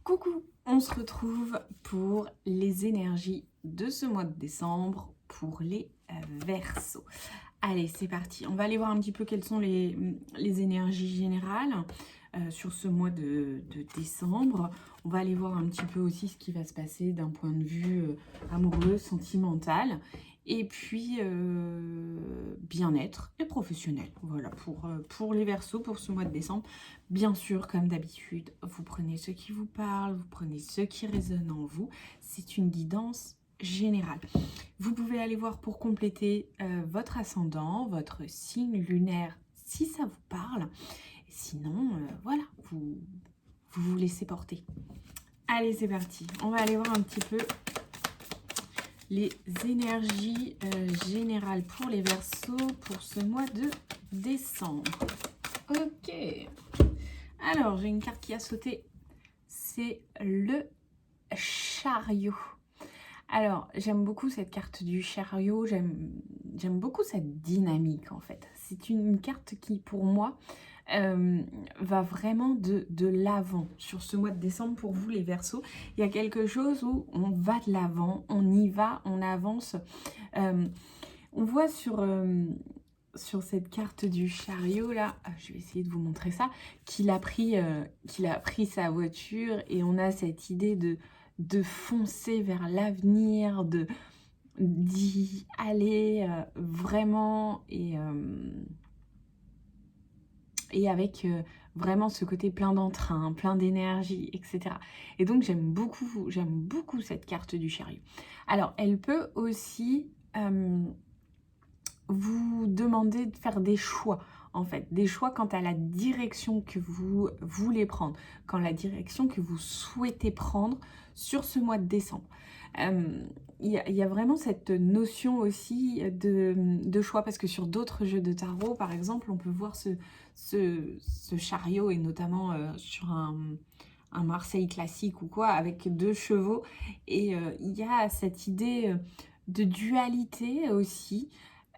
Coucou, on se retrouve pour les énergies de ce mois de décembre pour les Verseaux. Allez, c'est parti. On va aller voir un petit peu quelles sont les énergies générales sur ce mois de décembre. On va aller voir un petit peu aussi ce qui va se passer d'un point de vue amoureux, sentimental. Et puis, bien-être et professionnel. Voilà, pour les Verseaux, pour ce mois de décembre. Bien sûr, comme d'habitude, vous prenez ce qui vous parle, vous prenez ce qui résonne en vous. C'est une guidance générale. Vous pouvez aller voir pour compléter votre ascendant, votre signe lunaire, si ça vous parle. Sinon, voilà, vous laissez porter. Allez, c'est parti. On va aller voir un petit peu les énergies générales pour les Verseaux pour ce mois de décembre. Ok. Alors, j'ai une carte qui a sauté. C'est le chariot. Alors, j'aime beaucoup cette carte du chariot. J'aime beaucoup cette dynamique, en fait. C'est une carte qui, pour moi, va vraiment de l'avant sur ce mois de décembre pour vous les Verseaux. Il y a quelque chose où on va de l'avant, on y va, on avance. On voit sur cette carte du chariot là, je vais essayer de vous montrer ça, qu'il a pris sa voiture et on a cette idée de foncer vers l'avenir, d'y aller vraiment et avec vraiment ce côté plein d'entrain, plein d'énergie, etc. Et donc j'aime beaucoup cette carte du chariot. Alors elle peut aussi vous demander de faire des choix, en fait, des choix quant à la direction que vous voulez prendre, quant à la direction que vous souhaitez prendre sur ce mois de décembre. Il y a vraiment cette notion aussi de choix, parce que sur d'autres jeux de tarot, par exemple, on peut voir ce chariot, et notamment sur un Marseille classique ou quoi, avec 2 chevaux, et il y a cette idée de dualité aussi,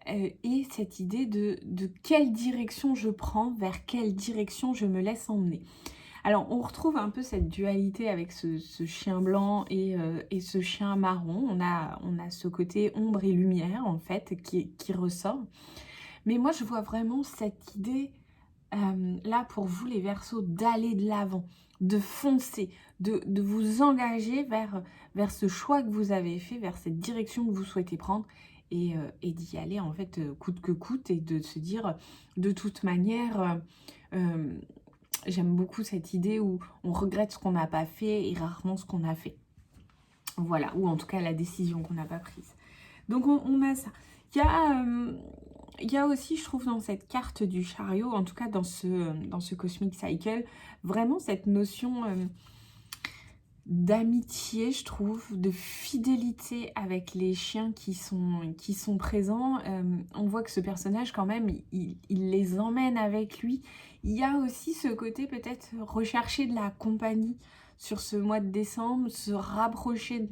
et cette idée de quelle direction je prends, vers quelle direction je me laisse emmener. Alors, on retrouve un peu cette dualité avec ce chien blanc et ce chien marron. On a ce côté ombre et lumière, en fait, qui ressort. Mais moi, je vois vraiment cette idée, là, pour vous, les Verseaux, d'aller de l'avant, de foncer, de vous engager vers ce choix que vous avez fait, vers cette direction que vous souhaitez prendre, et d'y aller, en fait, coûte que coûte, et de se dire, de toute manière... j'aime beaucoup cette idée où on regrette ce qu'on n'a pas fait et rarement ce qu'on a fait. Voilà, ou en tout cas la décision qu'on n'a pas prise. Donc on a ça. Il y a aussi, je trouve, dans cette carte du chariot, en tout cas dans ce Cosmic Cycle, vraiment cette notion d'amitié, je trouve, de fidélité avec les chiens qui sont présents. On voit que ce personnage, quand même, il les emmène avec lui. Il y a aussi ce côté peut-être rechercher de la compagnie sur ce mois de décembre, se rapprocher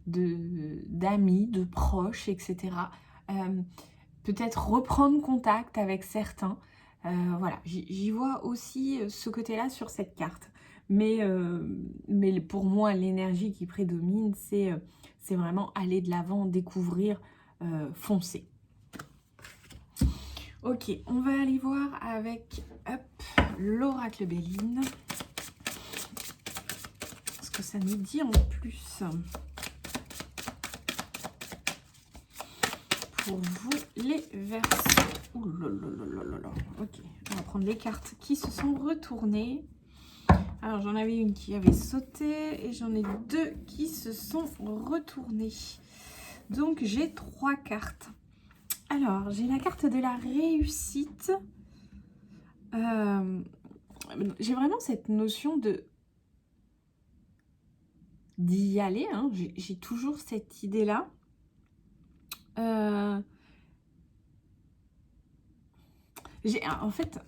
d'amis, de proches, etc. Peut-être reprendre contact avec certains. Voilà, j'y vois aussi ce côté-là sur cette carte. Mais pour moi, l'énergie qui prédomine, c'est vraiment aller de l'avant, découvrir, foncer. Ok, on va aller voir avec l'oracle Béline. Ce que ça nous dit en plus. Pour vous, les Verseaux. Ouh là là là là là. Ok, on va prendre les cartes qui se sont retournées. Alors, j'en avais une qui avait sauté et j'en ai 2 qui se sont retournées. Donc, j'ai 3 cartes. Alors, j'ai la carte de la réussite. J'ai vraiment cette notion d'y aller. Hein. J'ai toujours cette idée-là. En fait...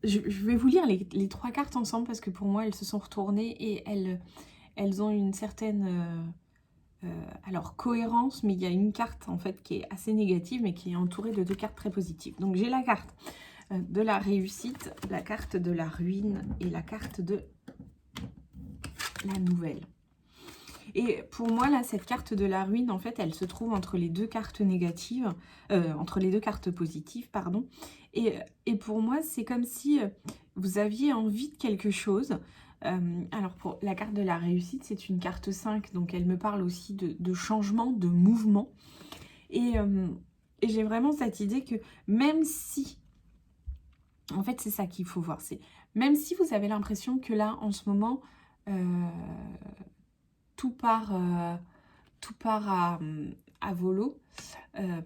Je vais vous lire les 3 cartes ensemble parce que pour moi, elles se sont retournées et elles ont une certaine alors cohérence, mais il y a une carte en fait qui est assez négative mais qui est entourée de 2 cartes très positives. Donc j'ai la carte de la réussite, la carte de la ruine et la carte de la nouvelle. Et pour moi, là, cette carte de la ruine, en fait, elle se trouve entre les deux cartes négatives, entre les deux cartes positives, pardon. Et pour moi, c'est comme si vous aviez envie de quelque chose. Alors, pour la carte de la réussite, c'est une carte 5, donc elle me parle aussi de changement, de mouvement. Et j'ai vraiment cette idée que même si... En fait, c'est ça qu'il faut voir. C'est même si vous avez l'impression que là, en ce moment... tout part à volo,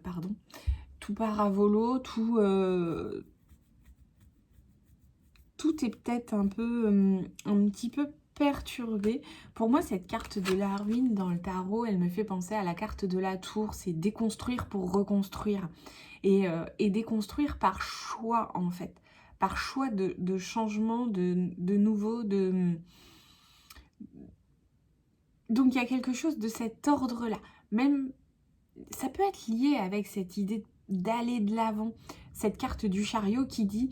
pardon, tout part à volo, tout est peut-être un petit peu perturbé. Pour moi, cette carte de la ruine dans le tarot, elle me fait penser à la carte de la tour, c'est déconstruire pour reconstruire. Et déconstruire par choix, en fait, par choix de changement, de nouveau, Donc il y a quelque chose de cet ordre-là. Même, ça peut être lié avec cette idée d'aller de l'avant. Cette carte du chariot qui dit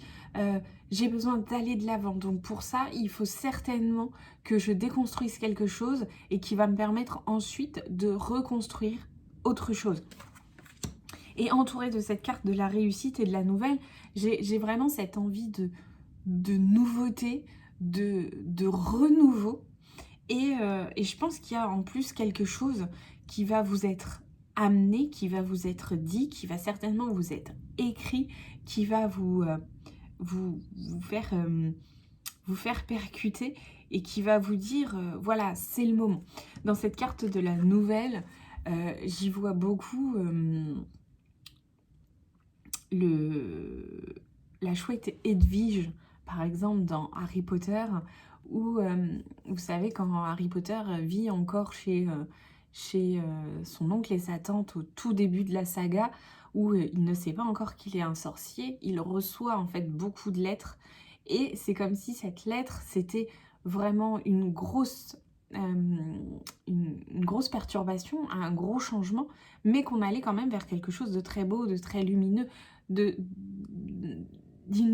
j'ai besoin d'aller de l'avant. Donc pour ça, il faut certainement que je déconstruise quelque chose et qui va me permettre ensuite de reconstruire autre chose. Et entouré de cette carte de la réussite et de la nouvelle, j'ai vraiment cette envie de nouveauté, de renouveau. Et je pense qu'il y a en plus quelque chose qui va vous être amené, qui va vous être dit, qui va certainement vous être écrit, qui va vous faire percuter et qui va vous dire, voilà, c'est le moment. Dans cette carte de la nouvelle, j'y vois beaucoup la chouette Edwige, par exemple, dans Harry Potter, où, vous savez, quand Harry Potter vit encore chez son oncle et sa tante au tout début de la saga, où il ne sait pas encore qu'il est un sorcier, il reçoit en fait beaucoup de lettres, et c'est comme si cette lettre, c'était vraiment une grosse perturbation, un gros changement, mais qu'on allait quand même vers quelque chose de très beau, de très lumineux, d'une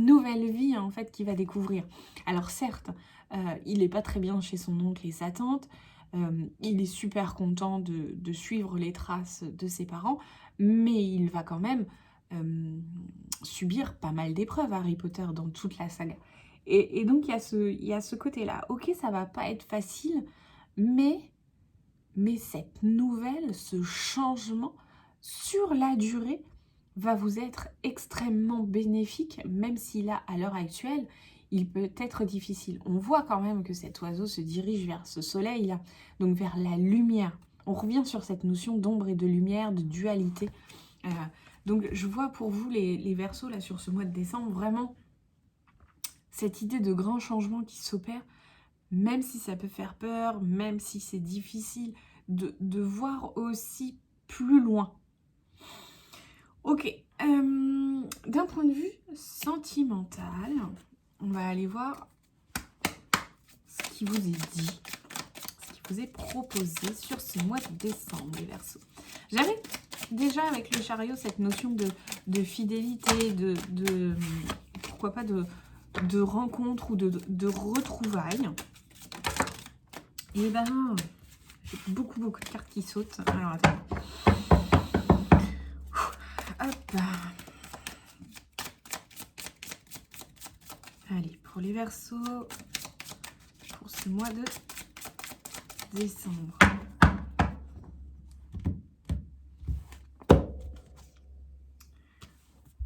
nouvelle vie en fait qu'il va découvrir. Alors certes, il n'est pas très bien chez son oncle et sa tante, il est super content de suivre les traces de ses parents, mais il va quand même subir pas mal d'épreuves, Harry Potter, dans toute la saga. Et donc il y a ce côté-là. Ok, ça va pas être facile, mais cette nouvelle, ce changement, sur la durée, va vous être extrêmement bénéfique, même si là, à l'heure actuelle, il peut être difficile. On voit quand même que cet oiseau se dirige vers ce soleil-là, donc vers la lumière. On revient sur cette notion d'ombre et de lumière, de dualité. Donc je vois pour vous, les Verseaux, là, sur ce mois de décembre, vraiment cette idée de grand changement qui s'opère, même si ça peut faire peur, même si c'est difficile, de voir aussi plus loin. Ok, d'un point de vue sentimental, on va aller voir ce qui vous est dit, ce qui vous est proposé sur ce mois de décembre, les Verseaux. J'avais déjà avec le chariot cette notion de fidélité, pourquoi pas de rencontre ou de retrouvailles. Et ben, j'ai beaucoup de cartes qui sautent. Alors attends. Hop. Allez, pour les Verseaux, pour ce mois de décembre.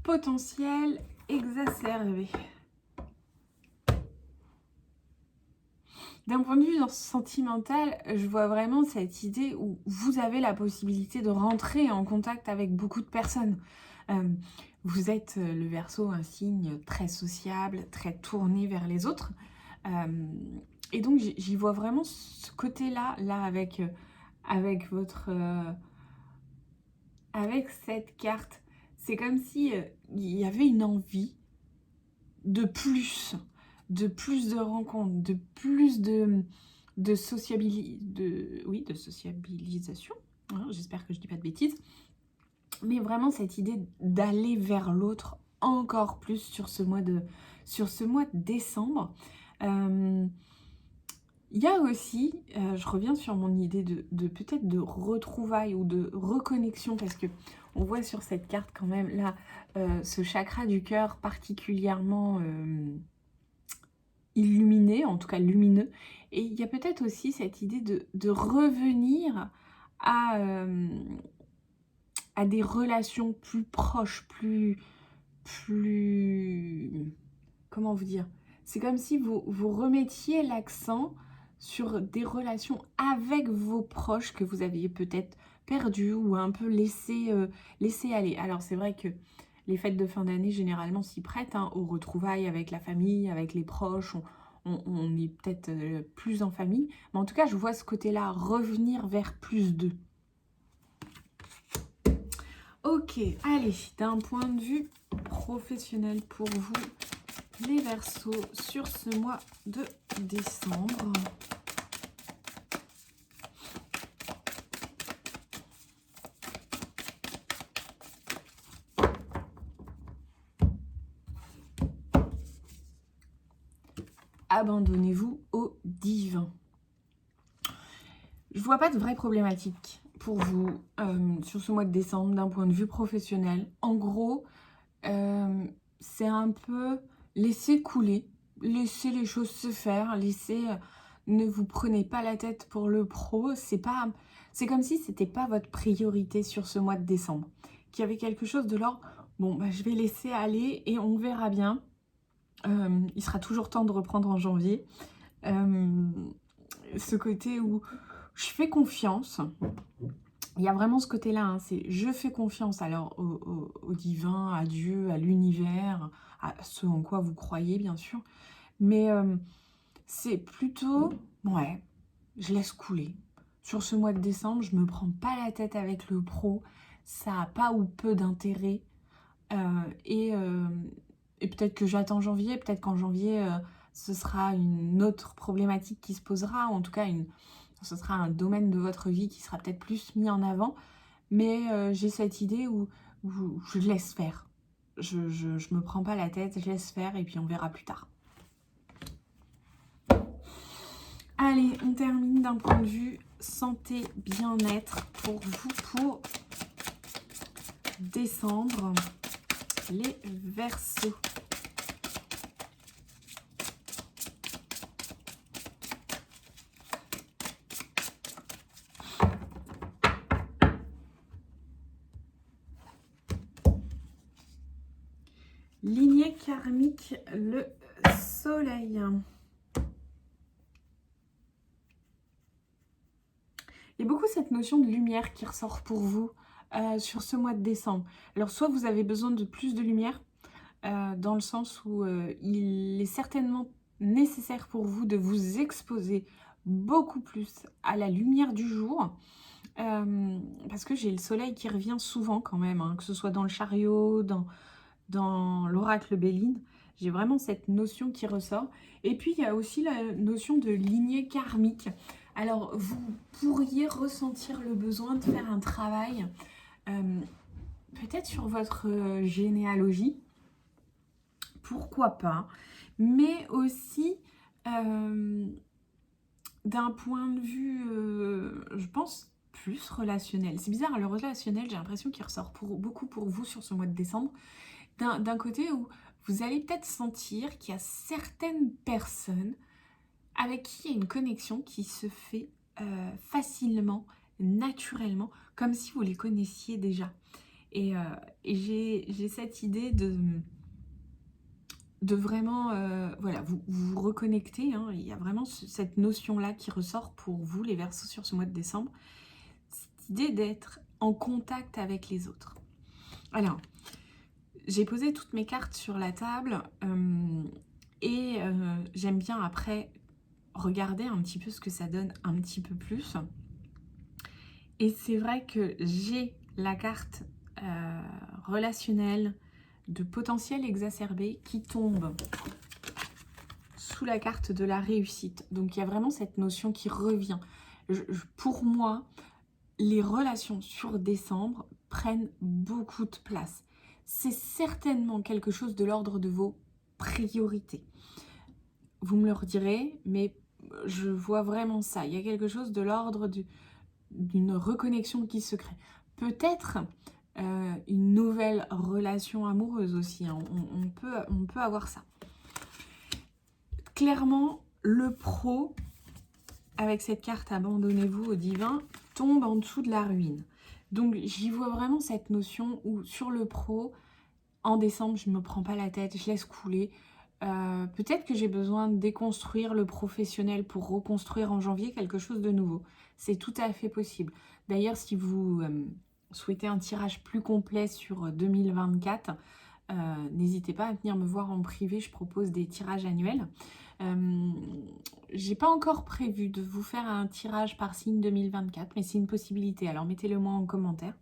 Potentiel exacerbé. D'un point de vue sentimental, je vois vraiment cette idée où vous avez la possibilité de rentrer en contact avec beaucoup de personnes. Vous êtes, le Verseau, un signe très sociable, très tourné vers les autres. Et donc, j'y vois vraiment ce côté-là, là, avec votre... avec cette carte. C'est comme si il y avait une envie de plus de rencontres, de plus de sociabilisation. Hein, j'espère que je dis pas de bêtises. Mais vraiment cette idée d'aller vers l'autre encore plus sur ce mois de décembre. Il Il y a aussi, je reviens sur mon idée de peut-être de retrouvailles ou de reconnexion, parce que on voit sur cette carte quand même là, ce chakra du cœur particulièrement illuminé, en tout cas lumineux. Et il y a peut-être aussi cette idée de revenir à, à des relations plus proches, plus... Comment vous dire? C'est comme si vous remettiez l'accent sur des relations avec vos proches que vous aviez peut-être perdues ou un peu laissé aller. Alors c'est vrai que les fêtes de fin d'année généralement s'y prêtent, hein, aux retrouvailles avec la famille, avec les proches. On est peut-être plus en famille. Mais en tout cas, je vois ce côté-là revenir vers plus d'eux. Ok, allez, d'un point de vue professionnel pour vous, les Verseaux, sur ce mois de décembre. Abandonnez-vous au divin. Je vois pas de vraie problématique pour vous sur ce mois de décembre d'un point de vue professionnel. En gros, c'est un peu laisser couler, laisser les choses se faire, ne vous prenez pas la tête pour le pro. C'est comme si c'était pas votre priorité sur ce mois de décembre. Qu'il y avait quelque chose de l'ordre, bon, bah, je vais laisser aller et on verra bien. Il sera toujours temps de reprendre en janvier. Ce côté où je fais confiance. Il y a vraiment ce côté-là, hein, c'est je fais confiance alors au divin, à Dieu, à l'univers, à ce en quoi vous croyez bien sûr. Mais c'est plutôt, ouais, je laisse couler. Sur ce mois de décembre, je me prends pas la tête avec le pro. Ça a pas ou peu d'intérêt. Et peut-être que j'attends janvier, peut-être qu'en janvier, ce sera une autre problématique qui se posera, ou en tout cas, ce sera un domaine de votre vie qui sera peut-être plus mis en avant. Mais j'ai cette idée où je laisse faire. Je me prends pas la tête, je laisse faire et puis on verra plus tard. Allez, on termine d'un point de vue santé, bien-être pour vous pour décembre. Les Verseaux. Lignée karmique, le soleil. Il y a beaucoup cette notion de lumière qui ressort pour vous sur ce mois de décembre. Alors soit vous avez besoin de plus de lumière, dans le sens où il est certainement nécessaire pour vous de vous exposer beaucoup plus à la lumière du jour. Parce que j'ai le soleil qui revient souvent quand même, hein, que ce soit dans le chariot, dans l'oracle Béline. J'ai vraiment cette notion qui ressort. Et puis, il y a aussi la notion de lignée karmique. Alors, vous pourriez ressentir le besoin de faire un travail, peut-être sur votre généalogie, pourquoi pas, mais aussi d'un point de vue, je pense, plus relationnel. C'est bizarre, le relationnel, j'ai l'impression qu'il ressort beaucoup pour vous sur ce mois de décembre. D'un côté où vous allez peut-être sentir qu'il y a certaines personnes avec qui il y a une connexion qui se fait facilement, naturellement, comme si vous les connaissiez déjà. Et j'ai cette idée de vraiment, voilà, vous reconnecter. Hein, il y a vraiment cette notion-là qui ressort pour vous, les Verseaux, sur ce mois de décembre. Cette idée d'être en contact avec les autres. Alors, j'ai posé toutes mes cartes sur la table et j'aime bien après regarder un petit peu ce que ça donne un petit peu plus. Et c'est vrai que j'ai la carte relationnelle de potentiel exacerbé qui tombe sous la carte de la réussite. Donc il y a vraiment cette notion qui revient. Pour moi, les relations sur décembre prennent beaucoup de place. C'est certainement quelque chose de l'ordre de vos priorités. Vous me le redirez, mais je vois vraiment ça. Il y a quelque chose de l'ordre d'une reconnexion qui se crée. Peut-être une nouvelle relation amoureuse aussi, hein. On peut avoir ça. Clairement, le pro, avec cette carte abandonnez-vous au divin, tombe en dessous de la ruine. Donc j'y vois vraiment cette notion où sur le pro, en décembre, je ne me prends pas la tête, je laisse couler. Peut-être que j'ai besoin de déconstruire le professionnel pour reconstruire en janvier quelque chose de nouveau. C'est tout à fait possible. D'ailleurs, si vous souhaitez un tirage plus complet sur 2024, n'hésitez pas à venir me voir en privé, je propose des tirages annuels. J'ai pas encore prévu de vous faire un tirage par signe 2024, mais c'est une possibilité, alors mettez-le moi en commentaire.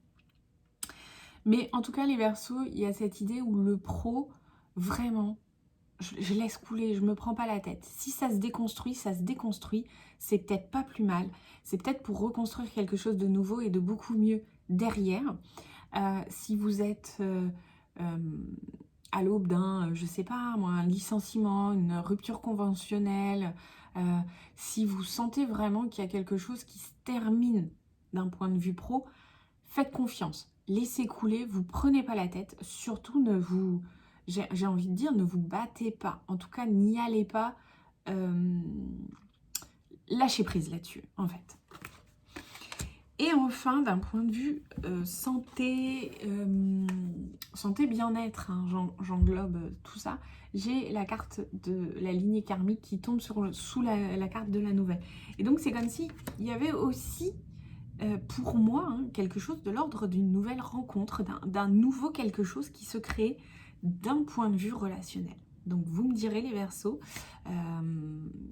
Mais en tout cas, les Verseaux, il y a cette idée où le pro, vraiment, je laisse couler, je me prends pas la tête. Si ça se déconstruit, ça se déconstruit. C'est peut-être pas plus mal. C'est peut-être pour reconstruire quelque chose de nouveau et de beaucoup mieux derrière. Si vous êtes à l'aube d'un, je sais pas moi, un licenciement, une rupture conventionnelle, si vous sentez vraiment qu'il y a quelque chose qui se termine d'un point de vue pro, faites confiance. Laissez couler, vous prenez pas la tête. Surtout, j'ai envie de dire, ne vous battez pas. En tout cas, n'y allez pas. Lâchez prise là-dessus, en fait. Et enfin, d'un point de vue santé, santé bien-être, hein, j'englobe tout ça, j'ai la carte de la lignée karmique qui tombe sous la carte de la nouvelle. Et donc, c'est comme si il y avait aussi, pour moi, hein, quelque chose de l'ordre d'une nouvelle rencontre, d'un nouveau quelque chose qui se crée d'un point de vue relationnel. Donc, vous me direz les Verseaux.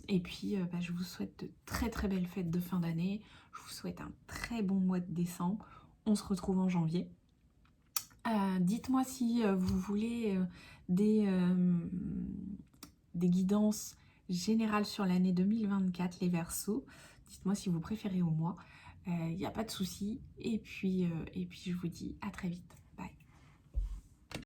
Et puis, je vous souhaite de très très belles fêtes de fin d'année. Je vous souhaite un très bon mois de décembre. On se retrouve en janvier. Dites-moi si vous voulez des guidances générales sur l'année 2024, les Verseaux. Dites-moi si vous préférez au mois. Il n'y a pas de souci. Et puis, je vous dis à très vite.